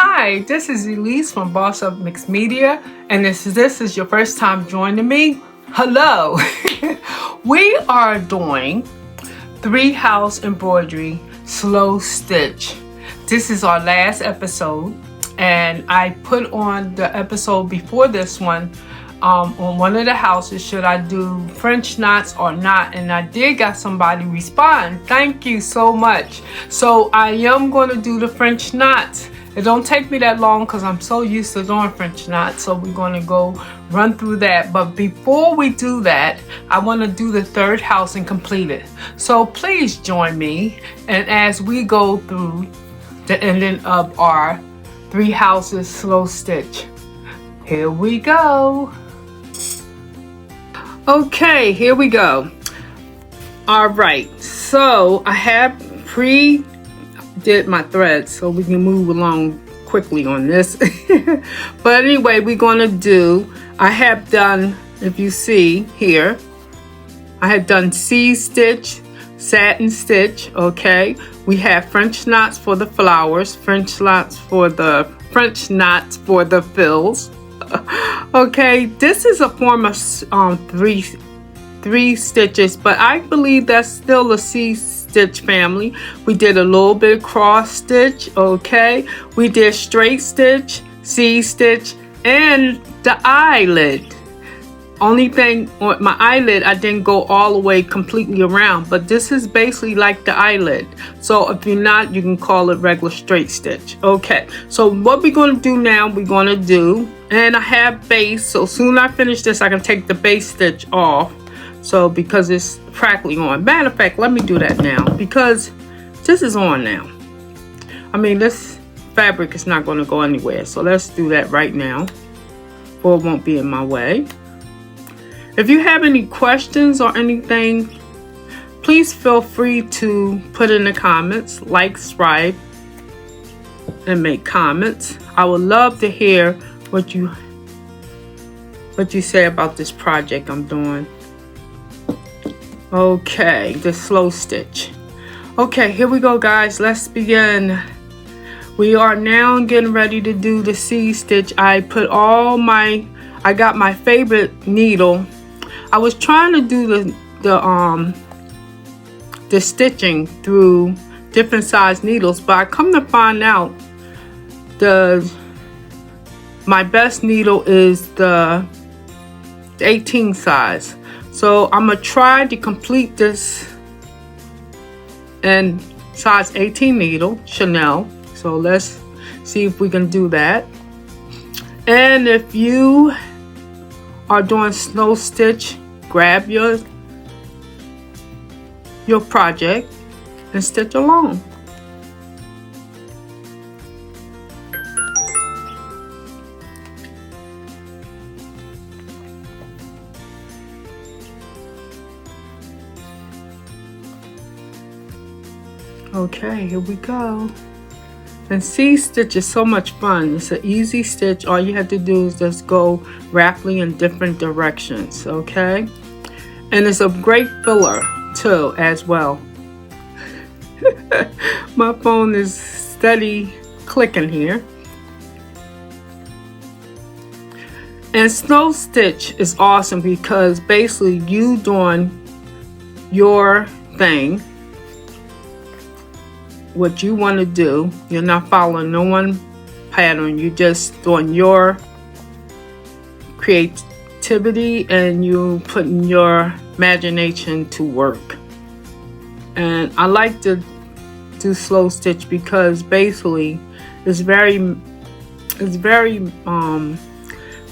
Hi, this is Elise from Boss Up Mixed Media, and this is your first time joining me. Hello! We are doing 3-house embroidery slow stitch. This is our last episode, and I put on the episode before this one on one of the houses, should I do French knots or not, and I did got somebody respond. Thank you so much. So I am going to do the French knots. It don't take me that long because I'm so used to doing French knots, so we're going to go run through that. But before we do that, I want to do the 3rd house and complete it. So please join me, and as we go through the ending of our 3 houses slow stitch. Here we go. Okay, here we go. All right, so I have did my threads so we can move along quickly on this. But anyway, we're going to do, I have done, if you see here, I had done C stitch, satin stitch, okay? We have French knots for the flowers, French knots for the fills. Okay, this is a form of three stitches, but I believe that's still a C stitch family. We did a little bit of cross stitch, okay? We did straight stitch, C stitch, and the eyelid. Only thing on my eyelid, I didn't go all the way completely around, but this is basically like the eyelid. So if you're not, you can call it regular straight stitch. Okay, so what we're going to do now, we're going to do, and I have base, so soon I finish this, I can take the base stitch off. So because it's practically on. Matter of fact, let me do that now because this is on now. I mean, this fabric is not going to go anywhere. So let's do that right now, or it won't be in my way. If you have any questions or anything, please feel free to put in the comments, like, subscribe, and make comments. I would love to hear what you say about this project I'm doing. Okay, the slow stitch. Okay, here we go, guys. Let's begin. We are now getting ready to do the C stitch. I got my favorite needle. I was trying to do the stitching through different size needles, but I come to find out my best needle is the 18 size. So I'm gonna try to complete this in size 18 needle, Chanel. So let's see if we can do that. And if you are doing slow stitch, grab your project and stitch along. Okay, here we go. And C stitch is so much fun. It's an easy stitch. All you have to do is just go rapidly in different directions, okay? And it's a great filler too, as well. My phone is steady clicking here. And slow stitch is awesome because basically you doing your thing, what you want to do. You're not following no one pattern. You're just doing your creativity and you putting your imagination to work. And I like to do slow stitch because basically it's very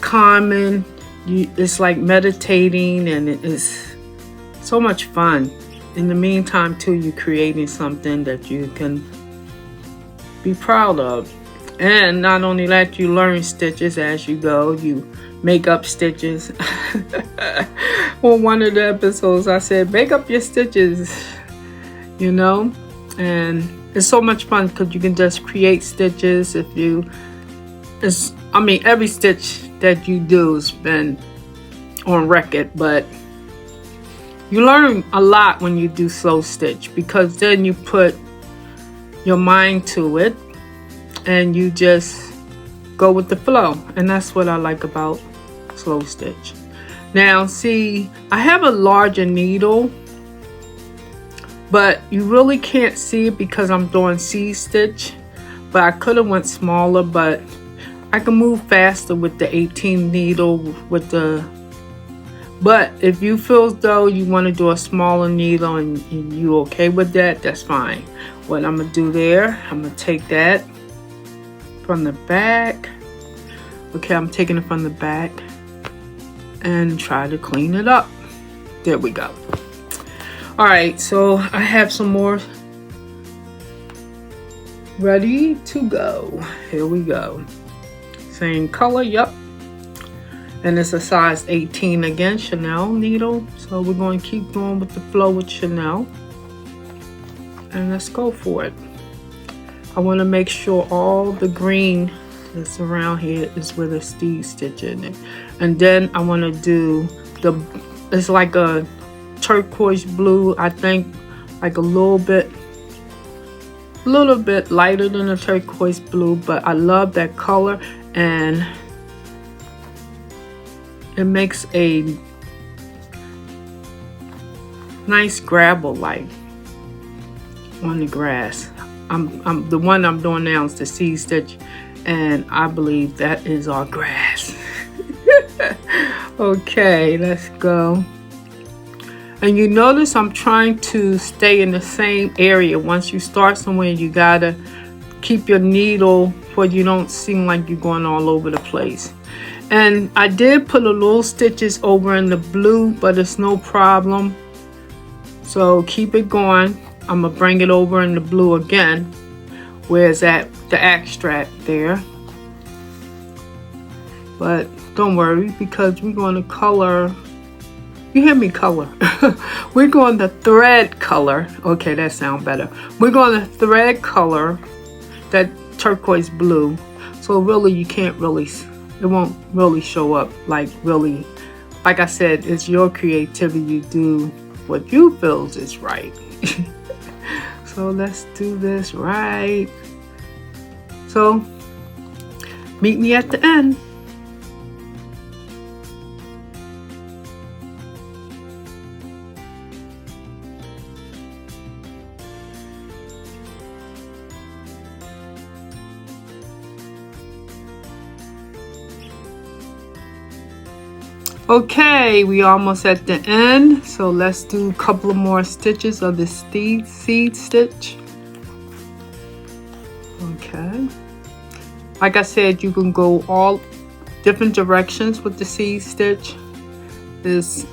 calming. It's like meditating, and it is so much fun. In the meantime too, you're creating something that you can be proud of. And not only that, you learn stitches as you go. You make up stitches. On one of the episodes I said make up your stitches, you know. And it's so much fun because you can just create stitches. Every stitch that you do has been on record, but you learn a lot when you do slow stitch because then you put your mind to it and you just go with the flow. And that's what I like about slow stitch. Now see, I have a larger needle, but you really can't see it because I'm doing C-stitch. But I could have went smaller, but I can move faster with the 18 needle with the. But if you feel as though you want to do a smaller needle and you okay with that, that's fine. What I'm gonna do there, I'm gonna take that from the back. Okay, I'm taking it from the back and try to clean it up. There we go. All right, so I have some more ready to go. Here we go. Same color, yep. And it's a size 18 again, Chanel needle. So we're going to keep going with the flow with Chanel. And let's go for it. I want to make sure all the green that's around here is with a steed stitch in it. And then I want to do it's like a turquoise blue, I think, like a little bit lighter than a turquoise blue, but I love that color, and it makes a nice gravel light on the grass. I'm the one I'm doing now is the seed stitch, and I believe that is our grass. Okay, let's go. And you notice I'm trying to stay in the same area. Once you start somewhere, you gotta keep your needle so you don't seem like you're going all over the place. And I did put a little stitches over in the blue, but it's no problem. So keep it going. I'm gonna bring it over in the blue again. Where's that the abstract there? But don't worry, because we're going to color. You hear me color? We're going to thread color. Okay, that sounds better. We're going to thread color that turquoise blue. So really, you can't really, it won't really show up like really. Like I said, it's your creativity. You do what you feel is right. So let's do this right. So meet me at the end. Okay, we almost at the end, so let's do a couple of more stitches of the seed stitch. Okay, like I said, you can go all different directions with the seed stitch. It's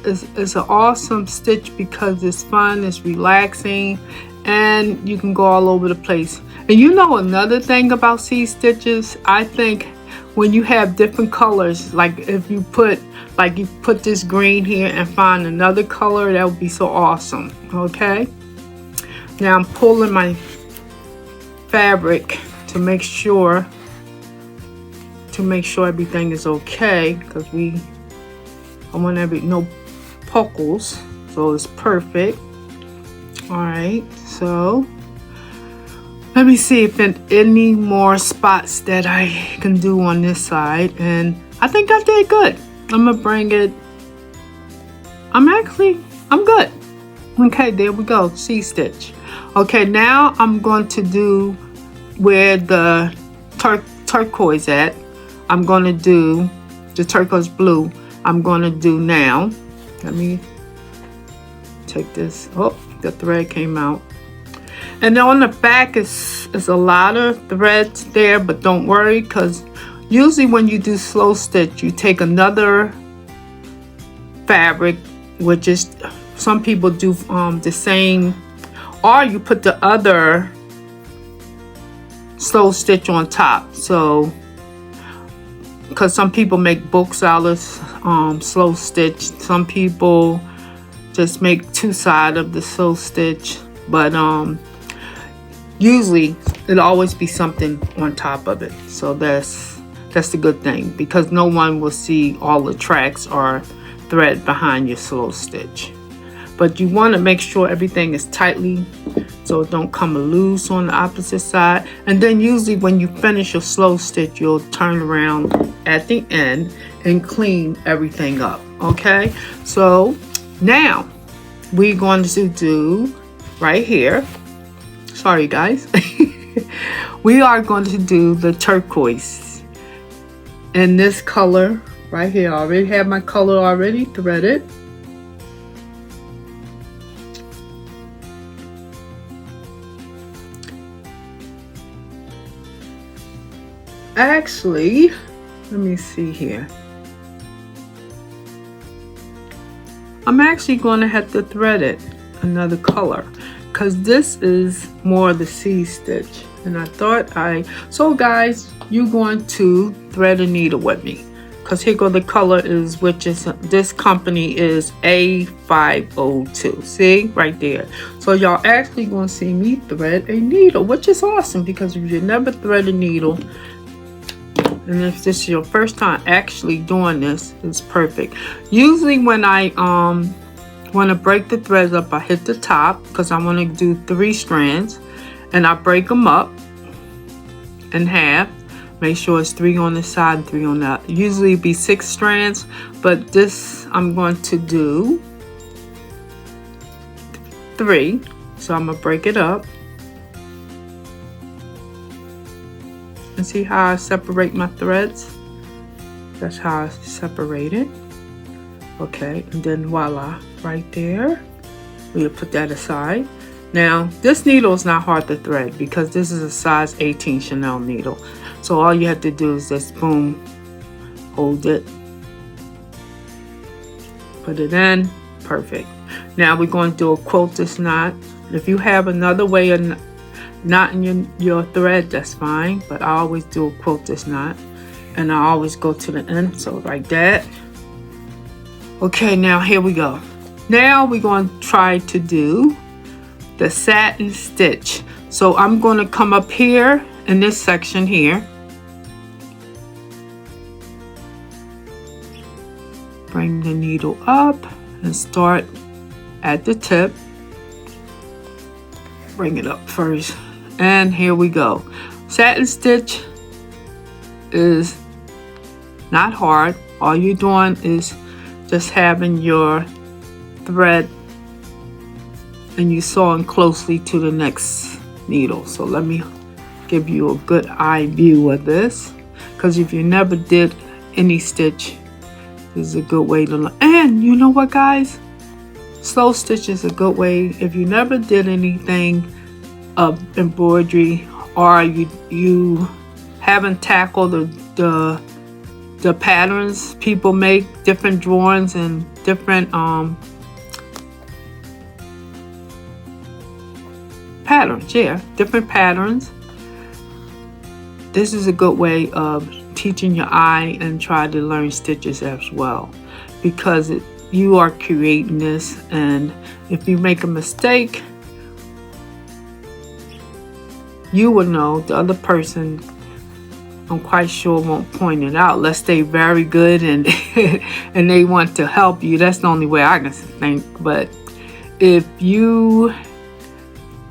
an awesome stitch because it's fun, it's relaxing, and you can go all over the place. And you know another thing about seed stitches, I think when you have different colors, like if you put this green here and find another color, that would be so awesome. Okay, now I'm pulling my fabric to make sure everything is okay, because I want no puckles, so it's perfect. All right, so let me see if there's any more spots that I can do on this side, and I think I did good. I'm gonna bring it. I'm good. Okay, there we go. C-stitch. Okay, now I'm going to do where the turquoise at. I'm gonna do the turquoise blue. I'm gonna do now. Let me take this. Oh, the thread came out. And then on the back is a lot of threads there, but don't worry, because usually when you do slow stitch, you take another fabric, which is, some people do the same, or you put the other slow stitch on top. So, because some people make books out of slow stitch, some people just make two-side of the slow stitch, but usually it'll always be something on top of it. So that's the good thing, because no one will see all the tracks or thread behind your slow stitch. But you want to make sure everything is tightly so it don't come loose on the opposite side. And then usually when you finish your slow stitch, you'll turn around at the end and clean everything up. Okay, so now we're going to do right here, sorry guys, we are going to do the turquoise in this color right here. I already have my color already threaded. Actually, let me see here. I'm actually going to have to thread it another color because this is more the C stitch, and I thought so guys, you're going to thread a needle with me because here go the color is, which is, this company is A502. See right there. So y'all actually going to see me thread a needle, which is awesome because if you never thread a needle, and if this is your first time actually doing this, it's perfect. Usually when I want to break the threads up, I hit the top because I want to do 3 strands, and I break them up in half. Make sure it's 3 on this side and 3 on that. Usually it'd be 6 strands, but this I'm going to do 3. So I'm gonna break it up. And see how I separate my threads? That's how I separate it. Okay, and then voila, right there. We'll put that aside. Now, this needle is not hard to thread because this is a size 18 Chanel needle. So all you have to do is just boom, hold it, put it in, perfect. Now we're going to do a quilter's knot. If you have another way of knotting your thread, that's fine, but I always do a quilter's knot, and I always go to the end, so like that. Okay, now here we go. Now we're going to try to do the satin stitch. So I'm going to come up here in this section here, bring the needle up and start at the tip, bring it up first. And here we go. Satin stitch is not hard. All you're doing is just having your thread and you sewing closely to the next needle. So let me give you a good eye view of this, because if you never did any stitch, this is a good way to learn. And you know what guys, slow stitch is a good way if you never did anything of embroidery, or you haven't tackled the patterns people make, different drawings and different patterns, different patterns. This is a good way of teaching your eye and try to learn stitches as well, because you are creating this, and if you make a mistake, you will know. The other person, I'm quite sure, won't point it out unless they very good and and they want to help you. That's the only way I can think. But if you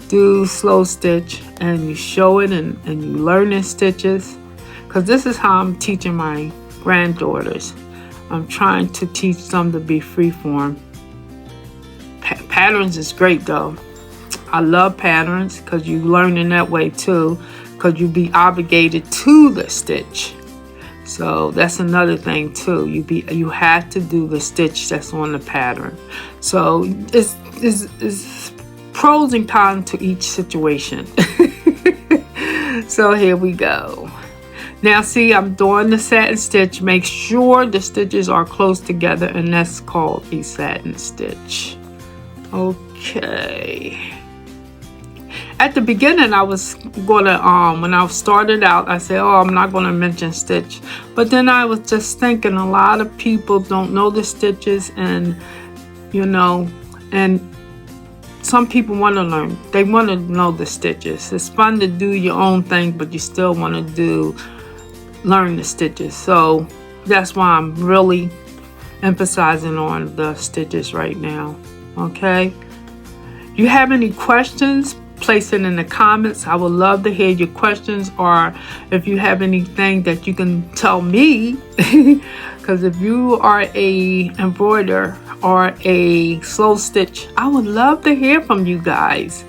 do slow stitch and you show it and you learn the stitches, because this is how I'm teaching my granddaughters. I'm trying to teach them to be freeform. Patterns is great though. I love patterns because you learn in that way too, because you be obligated to the stitch. So that's another thing too. You have to do the stitch that's on the pattern. So it's pros and cons to each situation. So here we go. Now see, I'm doing the satin stitch. Make sure the stitches are close together, and that's called a satin stitch. Okay. At the beginning, I was gonna, when I started out, I said, oh, I'm not gonna mention stitch. But then I was just thinking a lot of people don't know the stitches, and, you know, and some people want to learn. They want to know the stitches. It's fun to do your own thing, but you still want to learn the stitches. So that's why I'm really emphasizing on the stitches right now. Okay. You have any questions, place it in the comments. I would love to hear your questions, or if you have anything that you can tell me. Because if you are a embroiderer or a slow stitch, I would love to hear from you guys.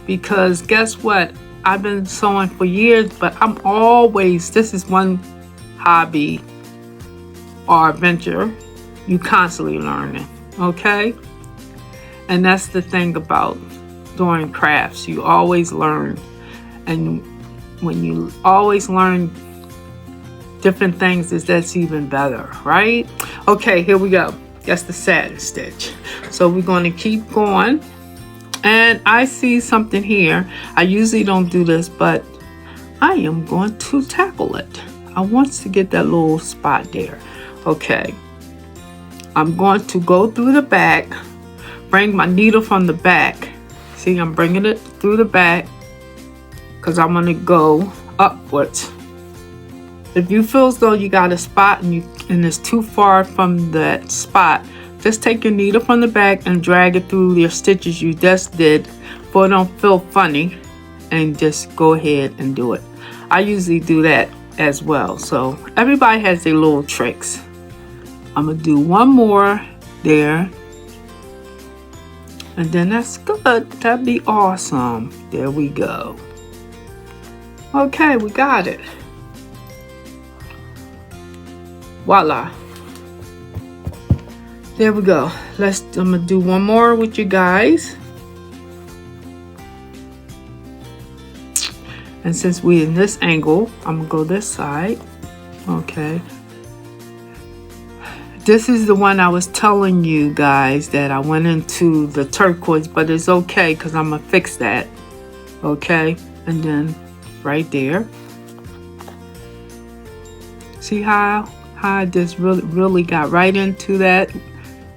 Because guess what? I've been sewing for years, but I'm always, this is one hobby or venture you constantly learning, okay? And that's the thing about doing crafts. You always learn. And when you always learn different things, that's even better, right? Okay, here we go. That's the satin stitch. So we're going to keep going. And I see something here. I usually don't do this, but I am going to tackle it. I want to get that little spot there. Okay. I'm going to go through the back, bring my needle from the back. See, I'm bringing it through the back because I want to go upwards. If you feel as though you got a spot and it's too far from that spot, just take your needle from the back and drag it through your stitches you just did, so it don't feel funny, and just go ahead and do it. I usually do that as well. So everybody has their little tricks. I'm gonna do one more there, and then that's good. That'd be awesome. There we go. Okay, we got it. Voila. There we go. I'm gonna do one more with you guys. And since we're in this angle, I'm gonna go this side. Okay. This is the one I was telling you guys that I went into the turquoise, but it's okay because I'm gonna fix that. Okay, and then right there. See how I just really got right into that.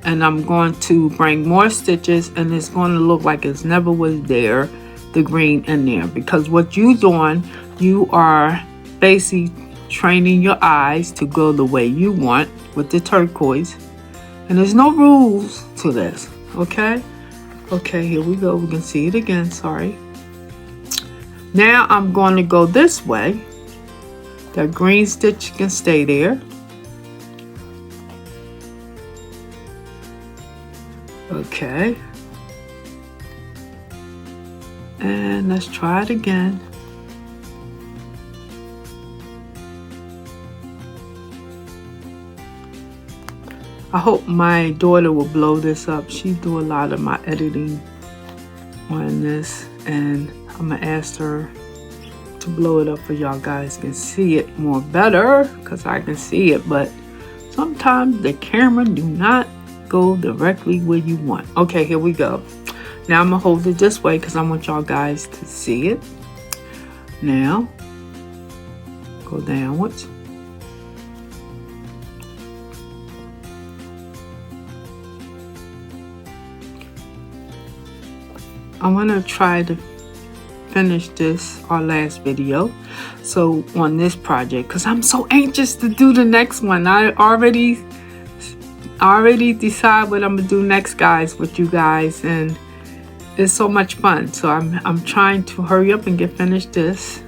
And I'm going to bring more stitches, and it's going to look like it's never was there, the green in there. Because what you're doing, you are basically training your eyes to go the way you want with the turquoise. And there's no rules to this, okay? Okay, here we go. We can see it again, sorry. Now I'm going to go this way. That green stitch can stay there. Okay, and let's try it again. I hope my daughter will blow this up. She do a lot of my editing on this, and I'm gonna ask her to blow it up for y'all guys can see it more better, because I can see it, but sometimes the camera do not go directly where you want. Okay, here we go. Now I'm gonna hold it this way because I want y'all guys to see it. Now go downwards. I want to try to finish this, our last video, so on this project, because I'm so anxious to do the next one. I already decide what I'm gonna do next, guys, with you guys, and it's so much fun. So I'm trying to hurry up and get finished this.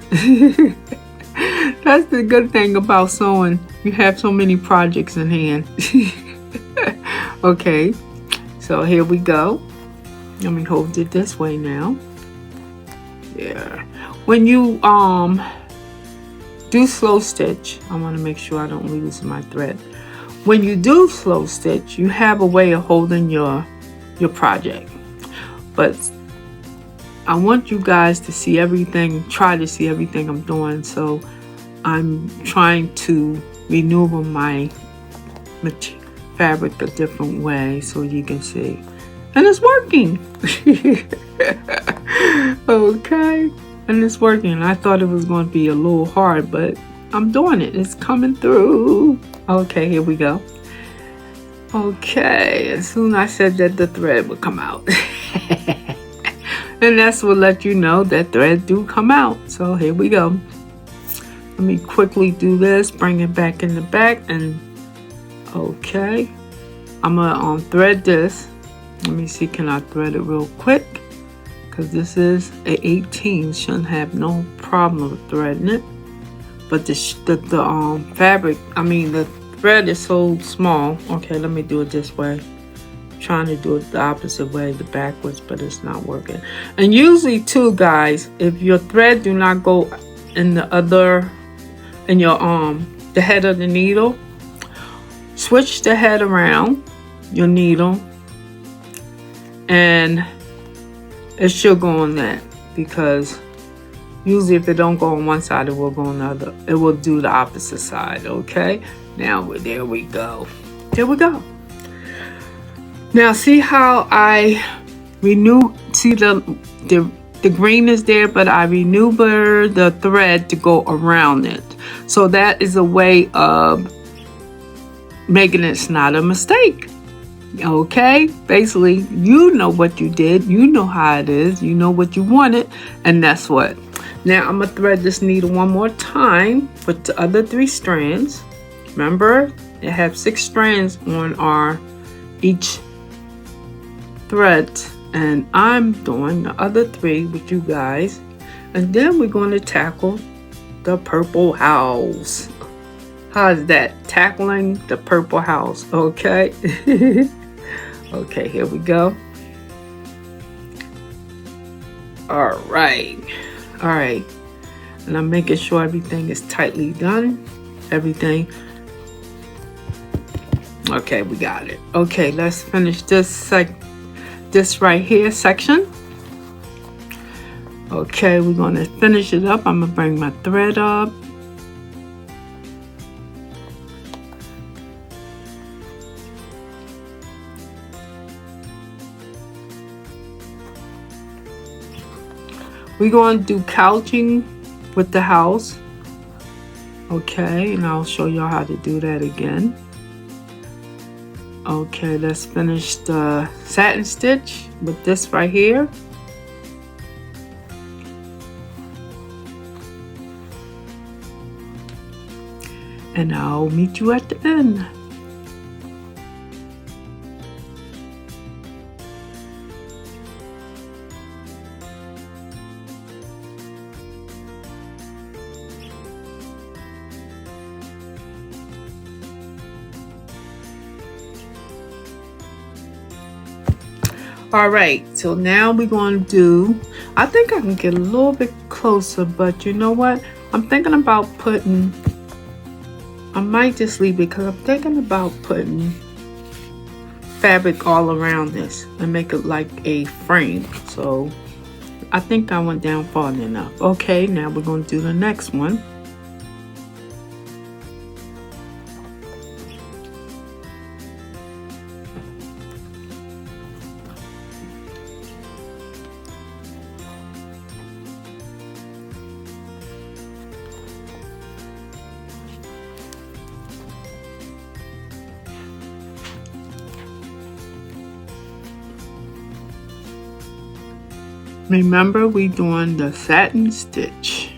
That's the good thing about sewing. You have so many projects in hand. Okay, so here we go. Let me hold it this way now. Yeah. When you do slow stitch, I want to make sure I don't lose my thread. When you do slow stitch, you have a way of holding your project. But I want you guys to see everything, try to see everything I'm doing. So I'm trying to maneuver my fabric a different way so you can see. And it's working. Okay, and it's working. I thought it was going to be a little hard, but I'm doing it. It's coming through. Okay, here we go. Okay, as soon as I said that, the thread would come out. And that's what let you know that thread do come out. So here we go. Let me quickly do this, bring it back in the back, and okay. I'm gonna thread this. Let me see, can I thread it real quick? because this is a 18. Shouldn't have no problem with threading it. But the fabric, I mean the thread is so small. Okay, let me do it this way. I'm trying to do it the opposite way, the backwards, but it's not working. And usually too, guys, if your thread do not go in the other, in your the head of the needle, switch the head around your needle, and it should go on that, because usually if it don't go on one side, it will go on the other. It will do the opposite side. Okay, now there we go. There we go. Now see how I renew, see the green is there, but I maneuver the thread to go around it. So that is a way of making it's not a mistake. Okay, basically you know what you did, you know how it is, you know what you wanted, and that's what. Now I'm gonna thread this needle one more time with the other 3 strands. Remember, it has 6 strands on our each thread, and I'm doing the other 3 with you guys, and then we're going to tackle the purple house. How's that? Tackling the purple house. Okay. Okay, here we go. All right, and I'm making sure everything is tightly done. Everything. Okay, we got it. Okay, let's finish this right here section. Okay, we're going to finish it up. I'm gonna bring my thread up. We're going to do couching with the house. Okay, and I'll show y'all how to do that again. Okay, let's finish the satin stitch with this right here. And I'll meet you at the end. All right, so now we're going to do, I think I can get a little bit closer, but you know what? I'm thinking about putting, I might just leave it because I'm thinking about putting fabric all around this and make it like a frame. So I think I went down far enough. Okay, now we're going to do the next one. Remember, we doing the satin stitch.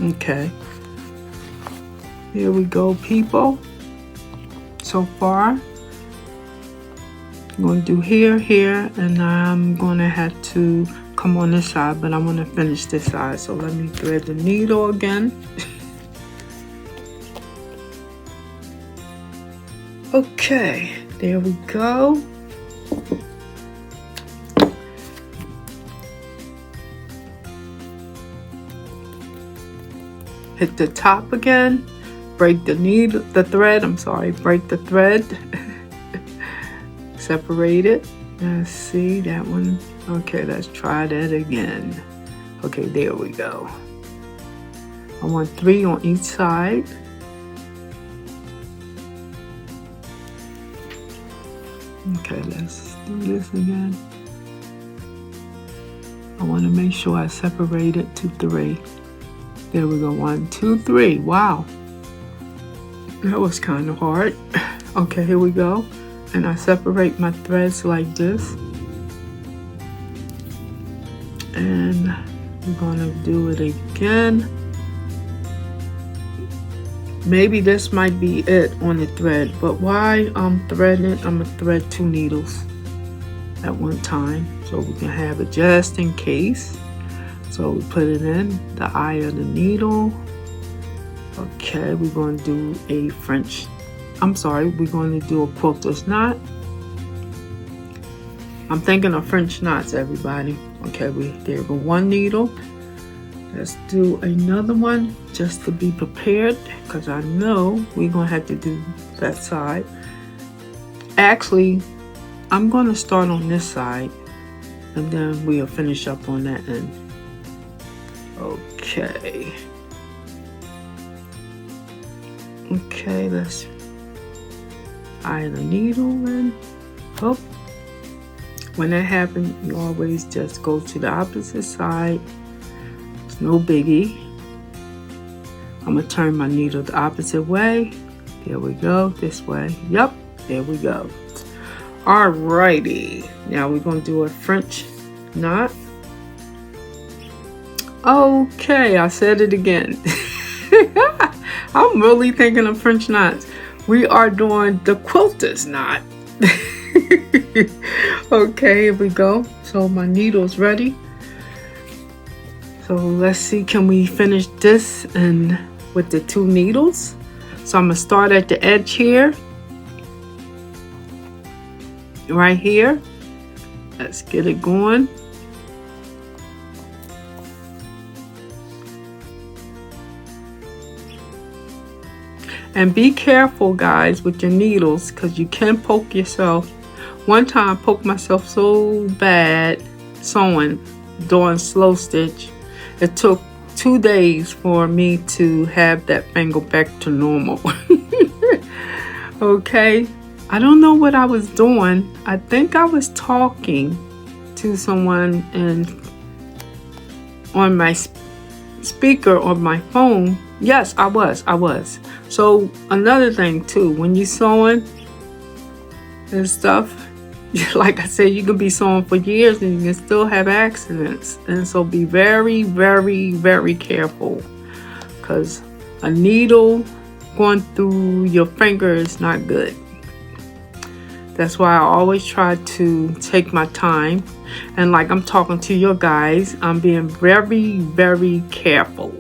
Okay, here we go, people. So far, I'm going to do here, and I'm going to have to come on this side, but I'm going to finish this side. So let me thread the needle again. Okay, there we go. Hit the top again, break the needle, break the thread, separate it. Let's see that one. Okay, let's try that again. Okay, there we go. I want 3 on each side. Okay, let's do this again. want to make sure I separate it to 3. There we go. 1, 2, 3. Wow. That was kind of hard. Okay, here we go. And I separate my threads like this. And we're going to do it again. Maybe this might be it on the thread, but while I'm threading it, I'm going to thread 2 needles at one time so we can have it just in case. So we put it in the eye of the needle. Okay, we're going to do a we're going to do a quilter's knot. I'm thinking of French knots, everybody. Okay, there go 1 needle. Let's do another one just to be prepared, because I know we're going to have to do that side. Actually, I'm going to start on this side and then we'll finish up on that end. Okay. Okay, let's eye the needle and hook. When that happens, you always just go to the opposite side. It's no biggie. I'm going to turn my needle the opposite way. There we go, this way. Yep, there we go. Alrighty, now we're going to do a French knot. Okay, I said it again. I'm really thinking of French knots. We are doing the quilter's knot. Okay, here we go. So my needle's ready. So let's see, can we finish this and with the 2 needles? So I'm gonna start at the edge here. Right here. Let's get it going. And be careful, guys, with your needles, because you can poke yourself. One time I poked myself so bad sewing, doing slow stitch. It took 2 days for me to have that finger back to normal. Okay, I don't know what I was doing. I think I was talking to someone and on my speaker on my phone. Yes, I was. So another thing too, when you're sewing and stuff, like I said, you could be sewing for years and you can still have accidents. And so be very, very, very careful, because a needle going through your finger is not good. That's why I always try to take my time. And like I'm talking to you guys, I'm being very, very careful.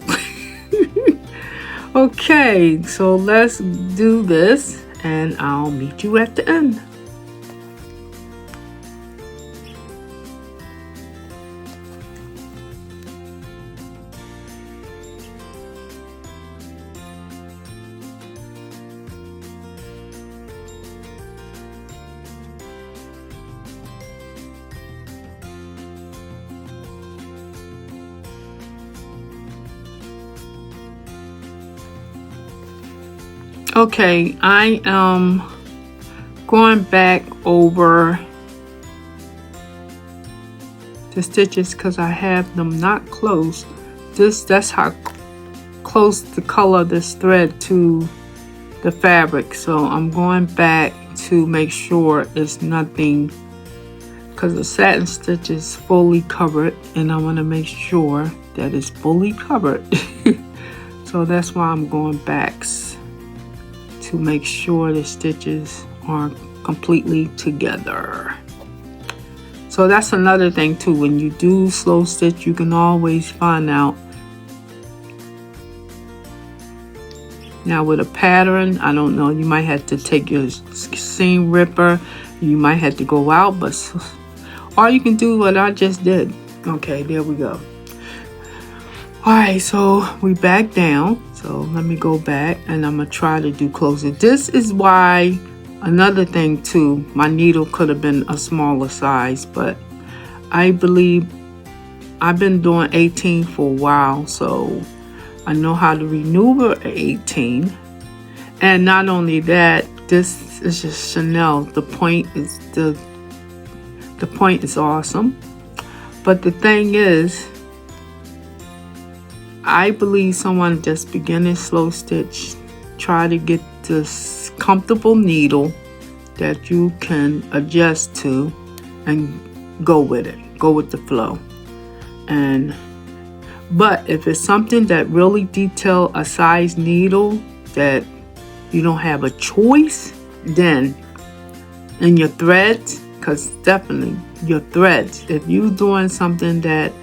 Okay, so let's do this and I'll meet you at the end. Okay, I am going back over the stitches because I have them not close. That's how close the color of this thread to the fabric. So I'm going back to make sure it's nothing, because the satin stitch is fully covered and I want to make sure that it's fully covered. So that's why I'm going back to make sure the stitches are completely together. So that's another thing too, when you do slow stitch, you can always find out. Now with a pattern, I don't know, you might have to take your seam ripper, you might have to go out, or you can do what I just did. Okay, there we go. Alright, so we back down. So let me go back and I'm gonna try to do closer. This is why, another thing too, my needle could have been a smaller size, but I believe I've been doing 18 for a while, so I know how to maneuver 18. And not only that, this is just Chanel. The point is awesome. But the thing is, I believe someone just beginning slow stitch, try to get this comfortable needle that you can adjust to and go with it, go with the flow. But if it's something that really detail a size needle that you don't have a choice, then in your threads, because definitely your threads, if you're doing something that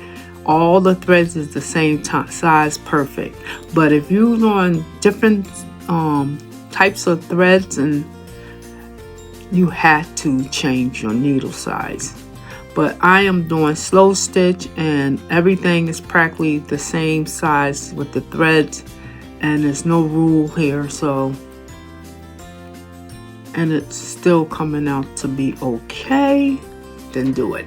all the threads is the same size, perfect. But if you're doing different types of threads, and you have to change your needle size. But I am doing slow stitch and everything is practically the same size with the threads, and there's no rule here, so, and it's still coming out to be okay, then do it.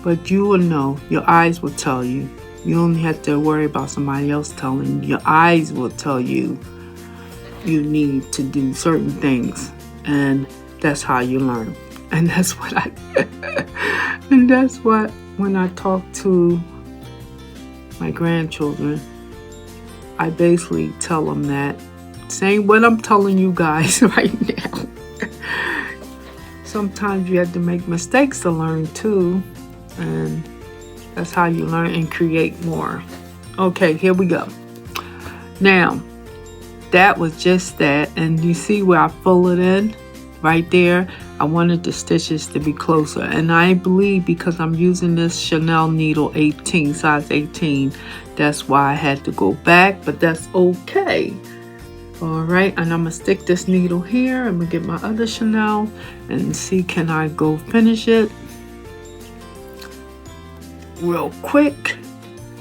But you will know, your eyes will tell you. You don't have to worry about somebody else telling you. Your eyes will tell you you need to do certain things, and that's how you learn. And that's what and that's what, when I talk to my grandchildren, I basically tell them that, saying what I'm telling you guys right now. Sometimes you have to make mistakes to learn too, and that's how you learn and create more. Okay, here we go. Now, that was just that, and you see where I pull it in right there. I wanted the stitches to be closer, and I believe because I'm using this Chanel needle 18, size 18, that's why I had to go back, but that's okay. All right, and I'm gonna stick this needle here. I'm gonna get my other Chanel and see, can I go finish it real quick,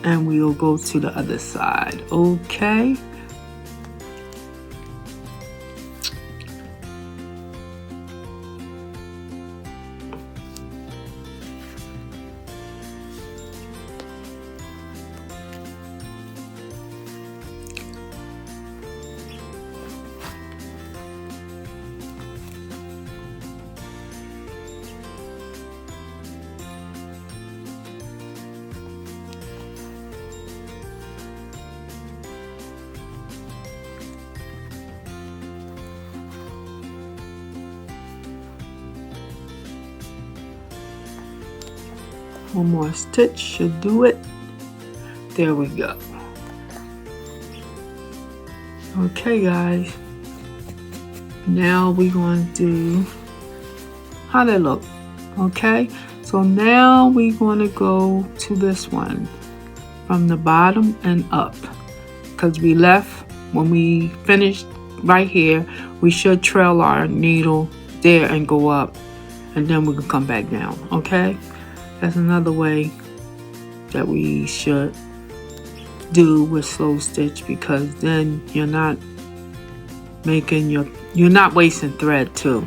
and we'll go to the other side. Okay. One more stitch should do it. There we go. Okay guys, now we're going to do how they look. Okay, so now we're going to go to this one from the bottom and up, because we left, when we finished right here, we should trail our needle there and go up, and then we can come back down. Okay, that's another way that we should do with slow stitch, because then you're not making you're not wasting thread too,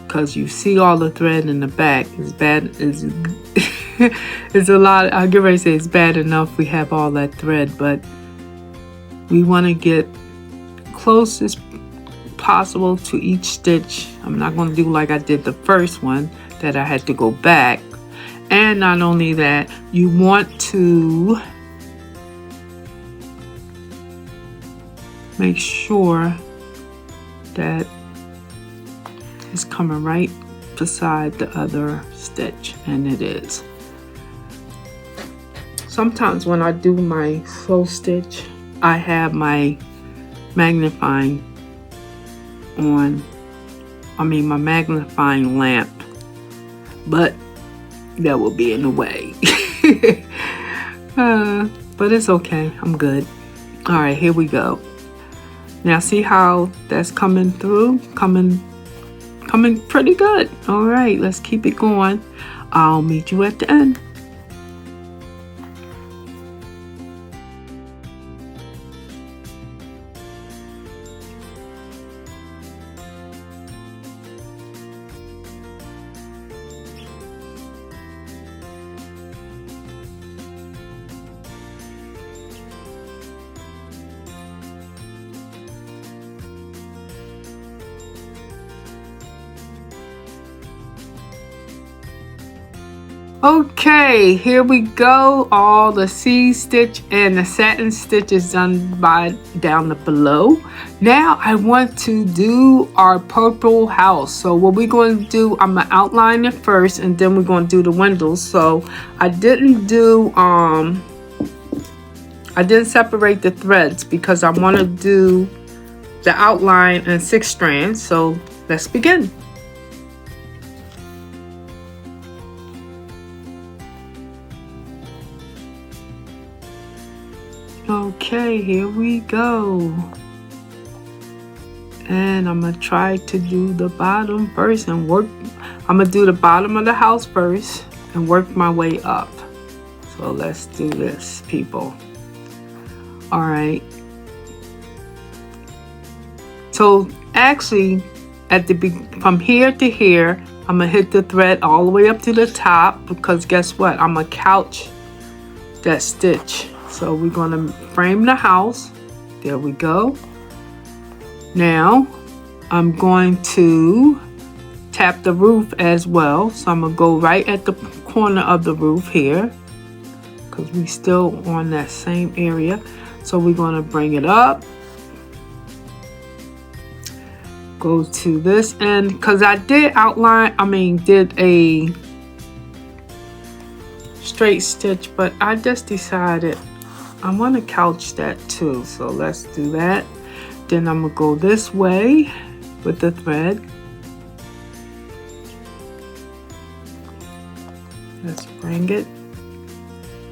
because you see all the thread in the back is bad. It's a lot. I'll get ready to say it's bad enough we have all that thread, but we want to get close as possible to each stitch. I'm not going to do like I did the first one that I had to go back. And not only that, you want to make sure that it's coming right beside the other stitch, and it is. Sometimes when I do my slow stitch, I have my magnifying on, my magnifying lamp, but that will be in the way. But it's okay, I'm good. All right, here we go. Now see how that's coming through, coming pretty good. All right, let's keep it going. I'll meet you at the end. Okay, here we go. All the seed stitch and the satin stitches done down below. Now I want to do our purple house. So what we're going to do, I'm gonna outline it first, and then we're going to do the windows. So I didn't separate the threads because I want to do the outline in 6 strands. So let's begin. Okay, here we go. And I'm gonna try to do the bottom first and work. I'm gonna do the bottom of the house first and work my way up. So let's do this, people. All right. So actually, from here to here, I'm gonna hit the thread all the way up to the top because guess what? I'm gonna couch that stitch. So we're gonna frame the house. There we go. Now I'm going to tap the roof as well. So I'm gonna go right at the corner of the roof here because we still on that same area. So we're gonna bring it up. Go to this end because I did did a straight stitch, but I just decided I want to couch that too. So let's do that. Then I'm gonna go this way with the thread. Let's bring it,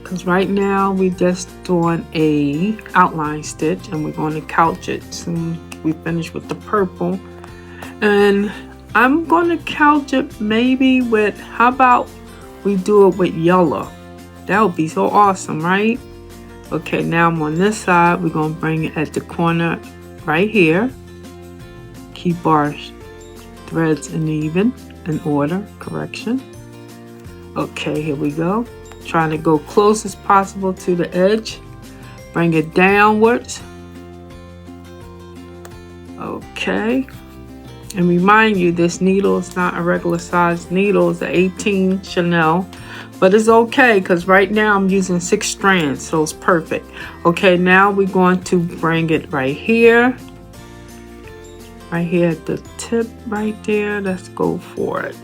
because right now we just doing a outline stitch and we're going to couch it soon we finish with the purple. And I'm going to couch it maybe with, how about we do it with yellow? That would be so awesome, right? Okay, now I'm on this side. We're going to bring it at the corner right here. Keep our threads in order, correction. Okay, here we go. Trying to go close as possible to the edge. Bring it downwards. Okay. And remind you, this needle is not a regular size needle. It's an 18 Chanel. But it's okay because right now I'm using 6 strands, so it's perfect. Okay, now we're going to bring it right here. Right here at the tip right there. Let's go for it.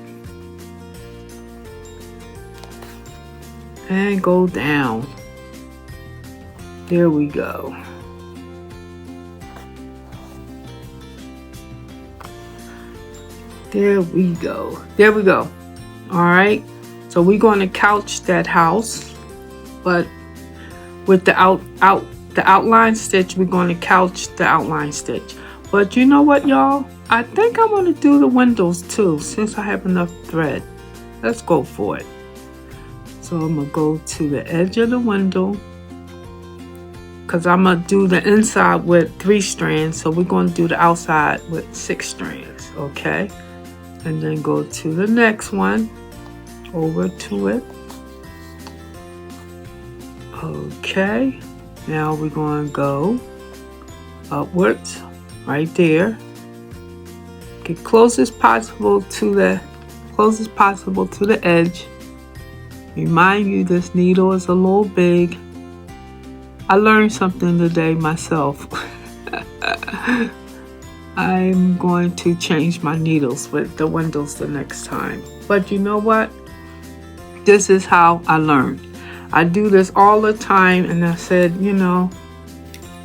And go down. There we go. There we go. There we go. All right. So we're going to couch that house, but with the outline stitch, we're going to couch the outline stitch. But you know what, y'all? I think I want to do the windows too, since I have enough thread. Let's go for it. So I'm going to go to the edge of the window, because I'm going to do the inside with 3 strands. So we're going to do the outside with 6 strands, okay? And then go to the next one, over to it. Okay, now we're going to go upwards right there. Get close as possible to the edge. Remind you, this needle is a little big. I learned something today myself. I'm going to change my needles with the windows the next time. But you know what? This is how I learned. I do this all the time, and I said, you know,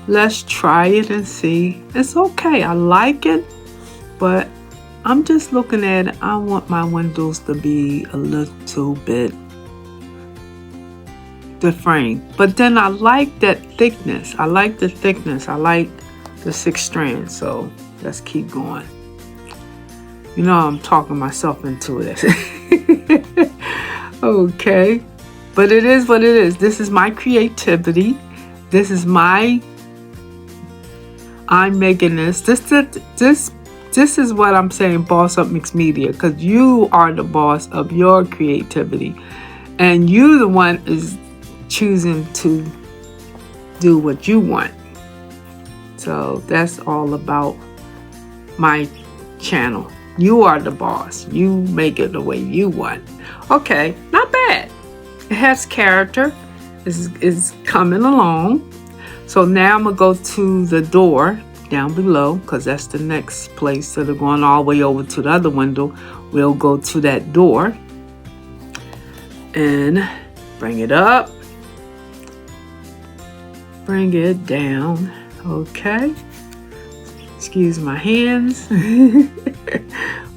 let's try it and see. It's okay. I like it, but I'm just looking at it. I want my windows to be a little bit different. But then I like that thickness. I like the thickness. I like the 6 strands. So let's keep going. You know, I'm talking myself into it. Okay, but it is what it is. This is my creativity. This is I'm making this. This is what I'm saying, boss up mixed media, because you are the boss of your creativity, and you the one is choosing to do what you want. So that's all about my channel. You are the boss. You make it the way you want. Okay, not bad. It has character. It's coming along. So now I'm gonna go to the door down below, because that's the next place. So they're going all the way over to the other window. We'll go to that door and bring it up, bring it down. Okay, excuse my hands.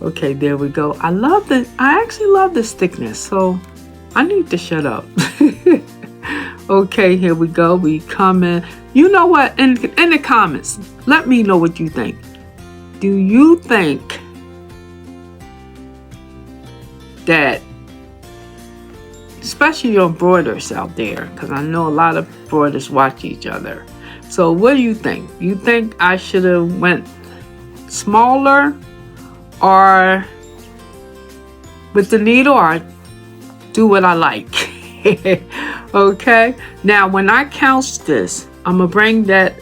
Okay, there we go. I actually love this thickness, so I need to shut up. Okay, here we go. We come in. You know what? In the comments, let me know what you think. Do you think that, especially your embroiders out there, because I know a lot of embroiders watch each other. So what do you think? You think I should have went smaller or with the needle, or do what I like? Okay, now when I couch this, I'm gonna bring that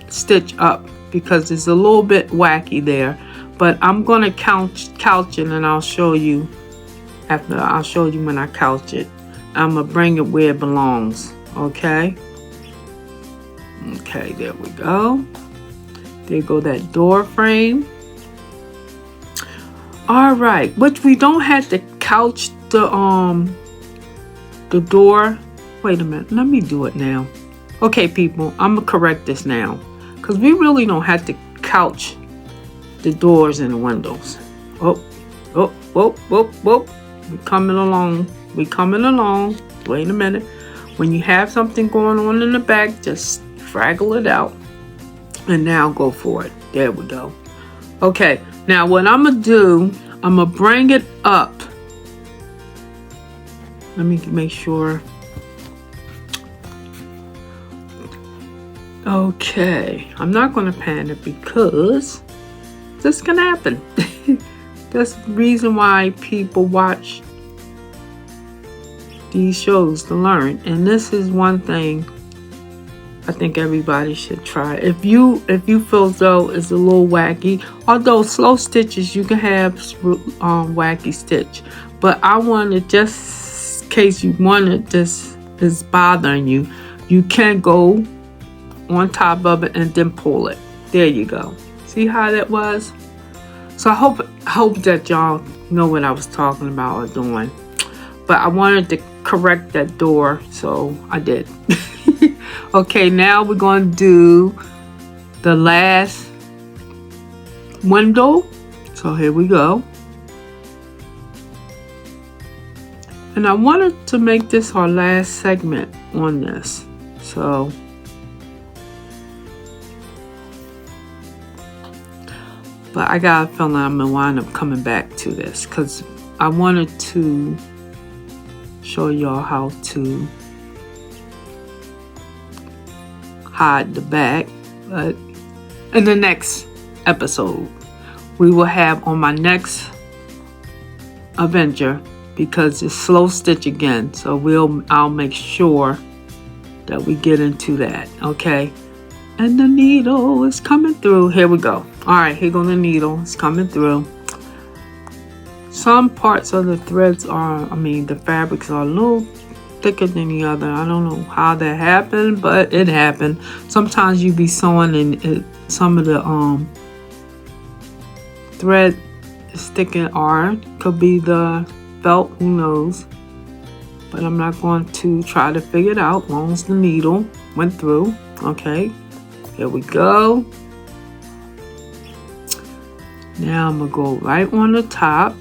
stitch up because it's a little bit wacky there, but I'm gonna couch it, and I'll show you when I couch it. I'm gonna bring it where it belongs. Okay, there we go. There go that door frame. All right, but we don't have to couch the door. Wait a minute, let me do it now. Okay, people, I'm gonna correct this now, because we really don't have to couch the doors and the windows. Oh, we coming along. Wait a minute. When you have something going on in the back, just fraggle it out, and now go for it. There we go. Okay, now what I'm gonna do, I'm gonna bring it up. Let me make sure. Okay, I'm not going to pan it because this can happen. That's the reason why people watch these shows, to learn. And this is one thing I think everybody should try. If you feel as though it's a little wacky, although slow stitches you can have wacky stitch, but I wanted, just in case you wanted, this is bothering you, you can go on top of it and then pull it. There you go. See how that was? So I hope that y'all know what I was talking about or doing. But I wanted to correct that door, so I did. Okay, now we're going to do the last window. So here we go. And I wanted to make this our last segment on this. So but I got a feeling I'm gonna wind up coming back to this, because I wanted to show y'all how to hide the back. But in the next episode, we will have on my next adventure, because it's slow stitch again. So I'll make sure that we get into that. Okay. And the needle is coming through. Here we go. All right, here goes the needle. It's coming through. Some parts of the threads the fabrics are a little thicker than the other. I don't know how that happened, but it happened. Sometimes you be sewing and some of the thread is sticking, or could be the felt, who knows. But I'm not going to try to figure it out as long as the needle went through. Okay. Here we go. Now I'm going to go right on the top.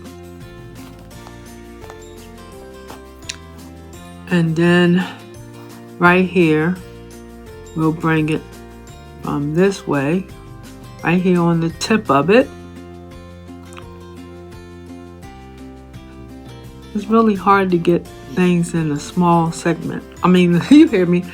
And then right here, we'll bring it from this way, right here on the tip of it. It's really hard to get things in a small segment. You hear me?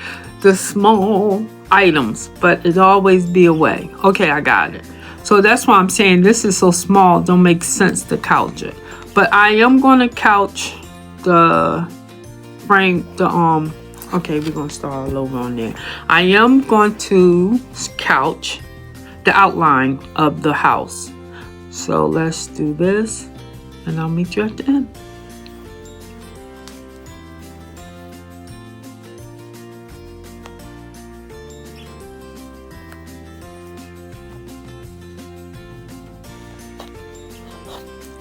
The small items, but it always be a way. Okay, I got it. So that's why I'm saying this is so small, it don't make sense to couch it. But I am going to couch the frame, okay, we're going to start all over on there. I am going to couch the outline of the house. So let's do this, and I'll meet you at the end.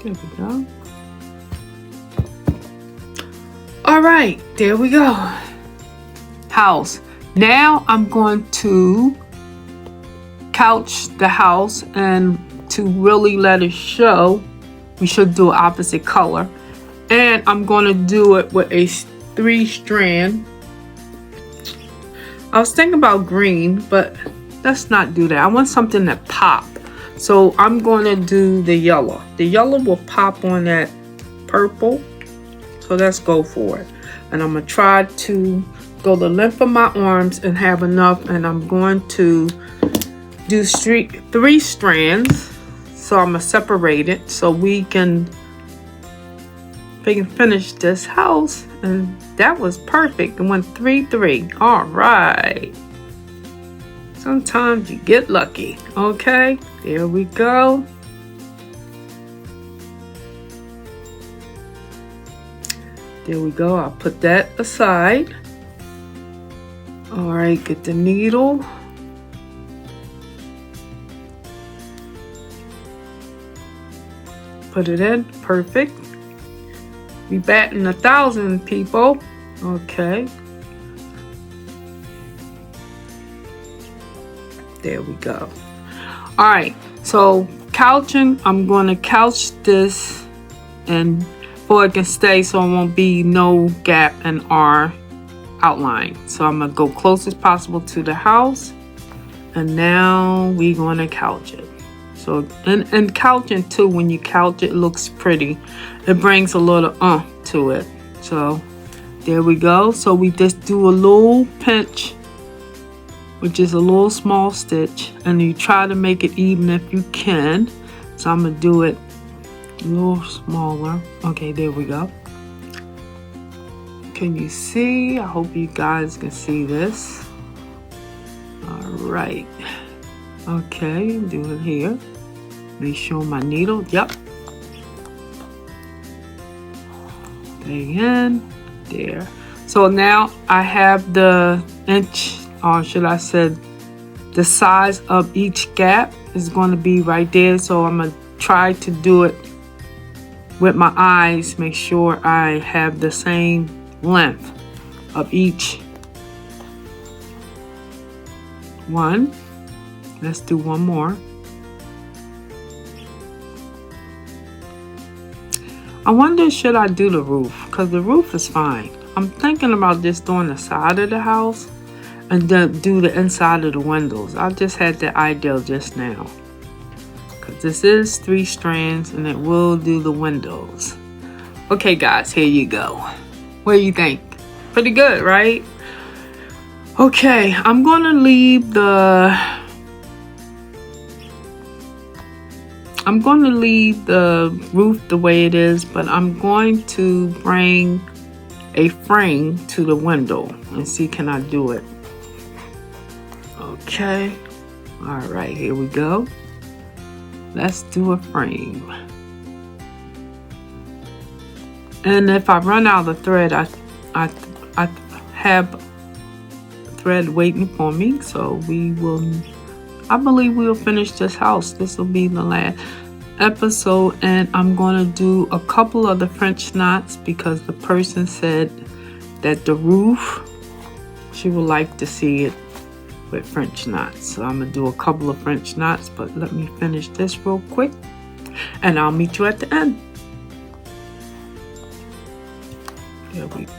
There we go. All right, there we go. House. Now I'm going to couch the house, and to really let it show, we should do opposite color. And I'm going to do it with a 3-strand. I was thinking about green, but let's not do that. I want something that pop. So I'm going to do the yellow. The yellow will pop on that purple. So let's go for it. And I'm going to try to go the length of my arms and have enough. And I'm going to do 3 strands. So I'm going to separate it so we can finish this house. And that was perfect. It went 3-3. All right. Sometimes you get lucky. Okay, there we go. There we go. I'll put that aside. All right, get the needle. Put it in. Perfect. We batting 1,000 people. Okay. There we go. All right, so couching, I'm going to couch this and for it can stay so it won't be no gap in our outline. So I'm going to go close as possible to the house, and now we're going to couch it. So and couching too, when you couch it looks pretty. It brings a little to it. So there we go. So we just do a little pinch, which is a little small stitch, and you try to make it even if you can. So I'm gonna do it a little smaller. Okay, there we go. Can you see? I hope you guys can see this. All right. Okay, do it here. Make sure my needle, yep. Again, there. So now I have the inch, or should I say the size of each gap is going to be right there. So I'm going to try to do it with my eyes, make sure I have the same length of each one. Let's do one more. I wonder, should I do the roof? Because the roof is fine. I'm thinking about just doing the side of the house and then do the inside of the windows. I just had that idea just now. Because this is 3 strands and it will do the windows. Okay guys, here you go. What do you think? Pretty good, right? Okay, I'm going to leave the roof the way it is, but I'm going to bring a frame to the window and see can I do it. Okay, all right, here we go. Let's do a frame. And if I run out of thread, I have thread waiting for me, so I believe we'll finish this house. This will be the last episode, and I'm going to do a couple of the French knots because the person said that the roof, she would like to see it with French knots. So I'm going to do a couple of French knots, but let me finish this real quick and I'll meet you at the end. There we go.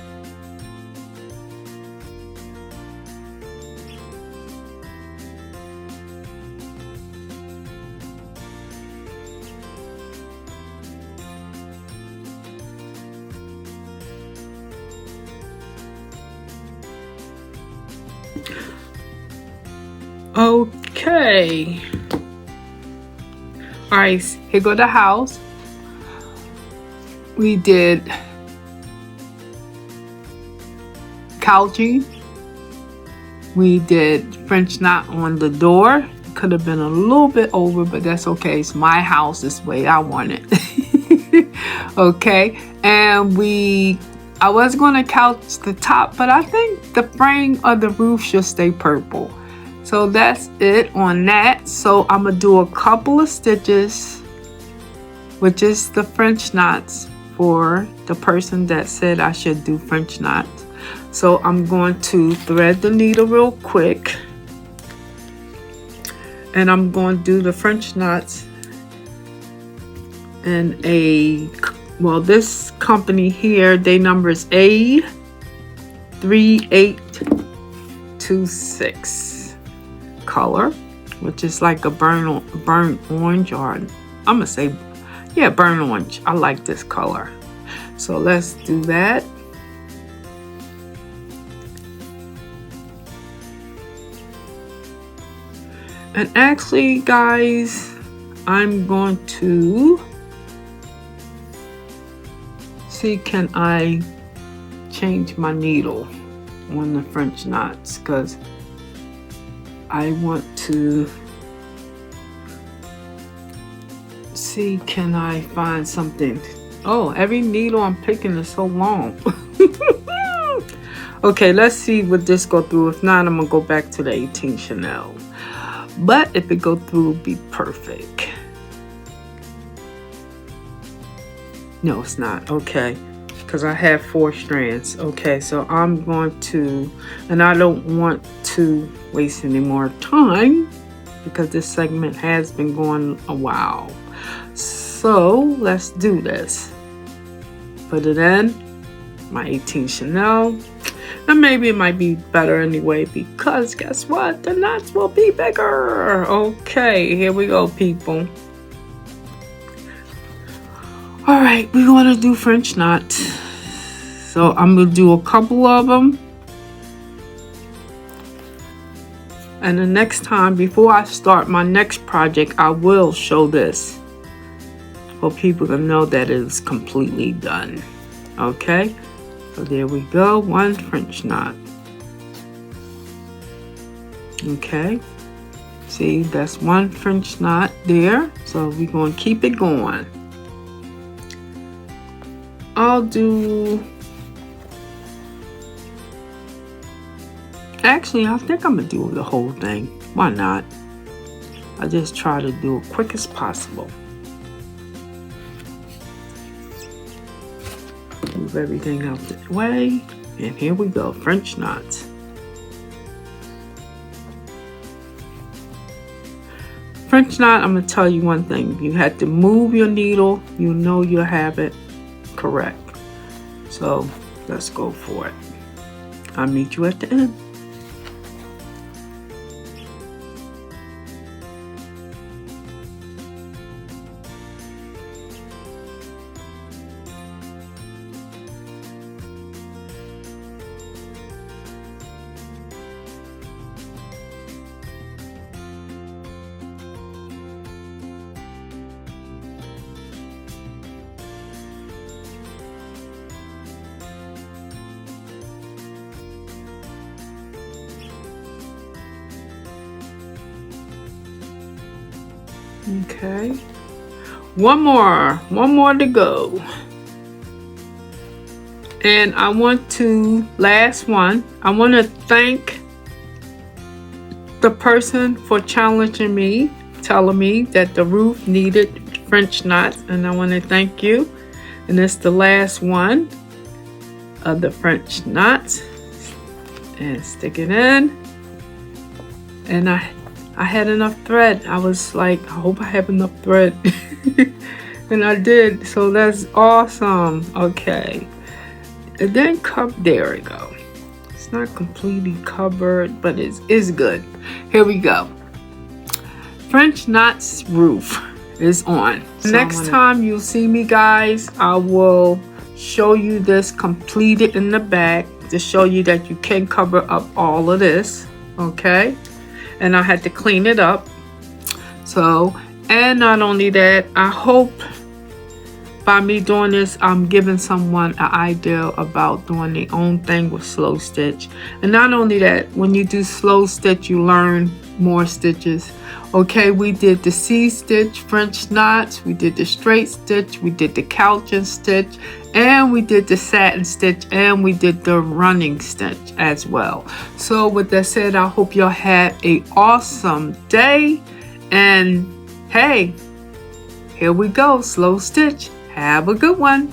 Okay. All right, here go the house. We did couching. We did French knot on the door. Could have been a little bit over, but that's okay. It's my house, this way I want it. Okay, and I was going to couch the top, but I think the frame of the roof should stay purple. So that's it on that. So I'm going to do a couple of stitches which is the French knots for the person that said I should do French knots. So I'm going to thread the needle real quick, and I'm going to do the French knots in this company here, they number is A3826 color, which is like a burnt orange, or I'm gonna say, yeah, burnt orange. I like this color. So let's do that. And actually, guys, I'm going to see, can I change my needle on the French knots, because I want to see, can I find something. Oh, every needle I'm picking is so long. Okay, let's see what this go through. If not, I'm gonna go back to the 18 Chanel. But if it go through, it'll be perfect. No, it's not. Okay, because I have 4 strands. Okay, so I'm going to, and I don't want to waste any more time because this segment has been going a while. So let's do this. Put it in my 18 Chanel. And maybe it might be better anyway, because guess what? The knots will be bigger. Okay, here we go, people. All right, we want to do French knots. So I'm going to do a couple of them. And the next time, before I start my next project, I will show this for people to know that it is completely done. Okay, so there we go, 1 French knot. Okay, see, that's 1 French knot there. So we're going to keep it going. I'll do, actually, I think I'm gonna do the whole thing. Why not? I just try to do it quick as possible. Move everything out the way, and here we go, French knots. French knot, I'm gonna tell you one thing. You have to move your needle. You know you'll have it correct. So let's go for it. I'll meet you at the end. Okay, one more to go. And I want to, last one, I want to thank the person for challenging me, telling me that the roof needed French knots, and I want to thank you. And it's the last one of the French knots, and stick it in. And I had enough thread. I was like, I hope I have enough thread. And I did, so that's awesome. Okay, and then there we go. It's not completely covered, but it is good. Here we go. French knots roof is on. So next time you'll see me, guys, I will show you this completed in the back to show you that you can cover up all of this. Okay, and I had to clean it up. So, and not only that, I hope by me doing this, I'm giving someone an idea about doing their own thing with slow stitch. And not only that, when you do slow stitch, you learn more stitches. Okay, we did the C-stitch French knots, we did the straight stitch, we did the couching stitch, and we did the satin stitch, and we did the running stitch as well. So with that said, I hope y'all had an awesome day. And hey, Here we go, slow stitch. Have a good one.